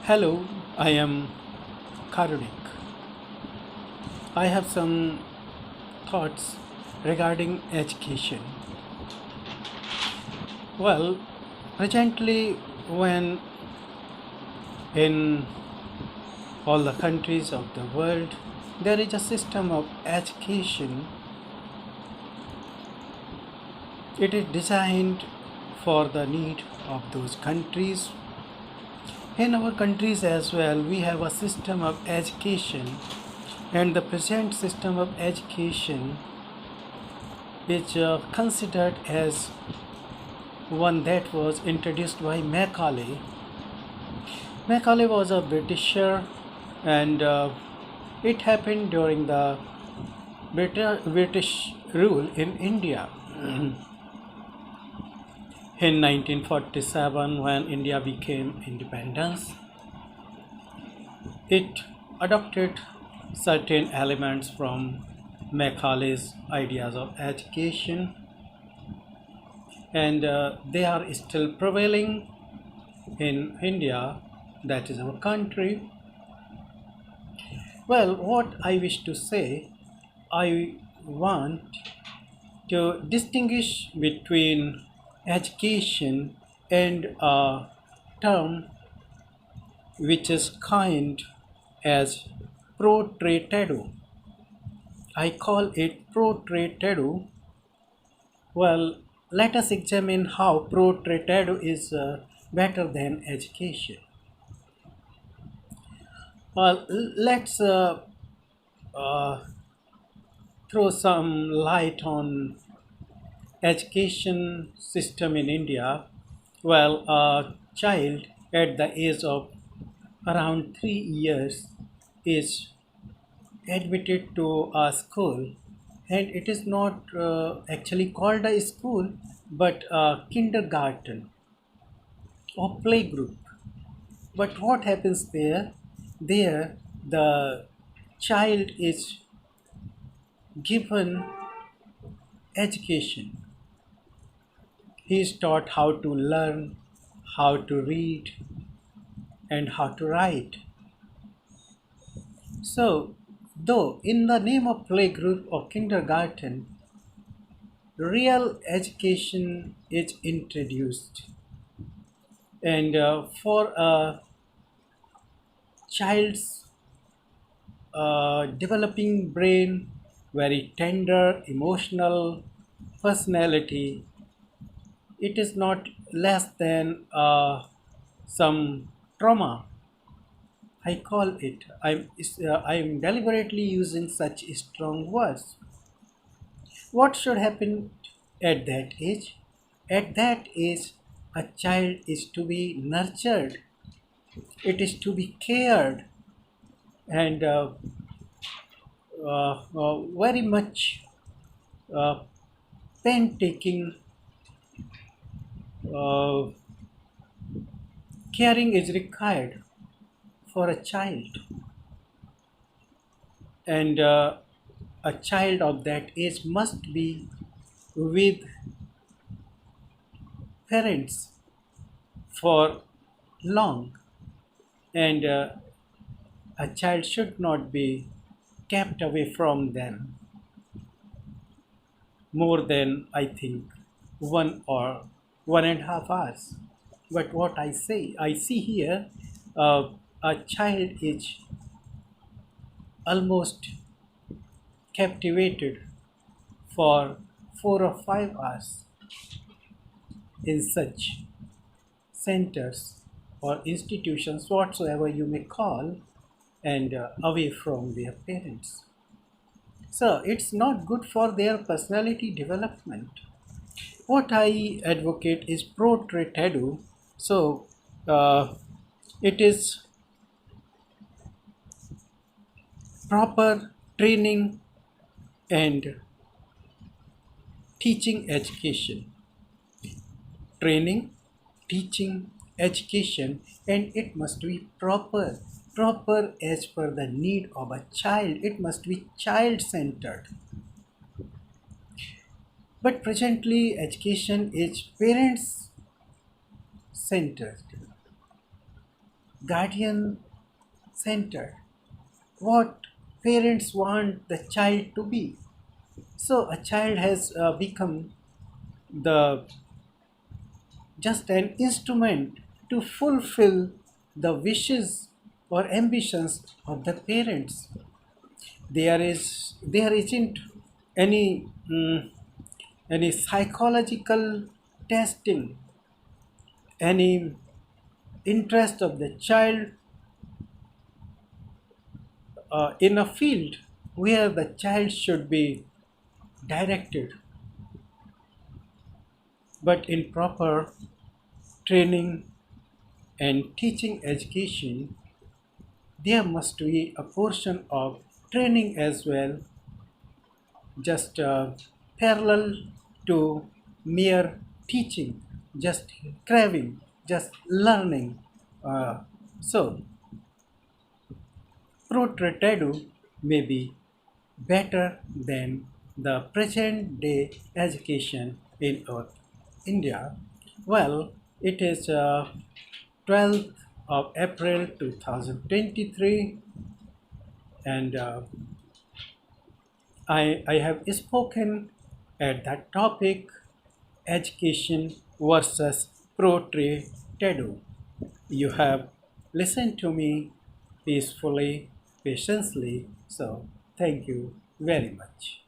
Hello, I am Karunik. I have some thoughts regarding education. Well, presently, when in all the countries of the world there is a system of education, it is designed for the need of those countries. In our countries as well, we have a system of education, and the present system of education is considered as one that was introduced by Macaulay. Macaulay was a Britisher, and it happened during the British rule in India. In 1947, when India became independence, it adopted certain elements from Macaulay's ideas of education, and they are still prevailing in India, that is our country. Well, what I wish to say, I want to distinguish between education and a term which is coined as Protraitedu. I call it Protraitedu. Well, let us examine how Protraitedu is better than education. Well, let's uh, throw some light on education system in India. Well, a child at the age of around 3 years is admitted to a school, and it is not actually called a school but a kindergarten or playgroup. But what happens there? There, the child is given education. He is taught how to learn, how to read, and how to write. So, though in the name of playgroup or kindergarten, real education is introduced. And for a child's developing brain, very tender, emotional personality, it is not less than some trauma. I call it. I'm deliberately using such strong words. What should happen at that age? At that age, a child is to be nurtured. It is to be cared, and very much uh, painstaking uh, caring is required for a child, and a child of that age must be with parents for long, and a child should not be kept away from them more than, I think, 1 or 1.5 hours. But what I see here, a child is almost captivated for 4 or 5 hours in such centers or institutions, whatsoever you may call, and away from their parents. So it's not good for their personality development. What I advocate is Protraitedu. So uh, it is proper training and teaching education. Training, teaching, education, and it must be proper as per the need of a child. It must be child centered. But presently, education is parents centered. guardian centered, what parents want the child to be. So a child has become the just an instrument to fulfill the wishes or ambitions of the parents. There isn't any any psychological testing, any interest of the child in a field where the child should be directed, but in proper training and teaching education, there must be a portion of training as well, just parallel to mere teaching, just craving, just learning. So, Protraitedu may be better than the present day education in India. Well, it is 12th of April 2023, and I have spoken at that topic, education versus Protraitedu. You have listened to me peacefully, patiently, so thank you very much.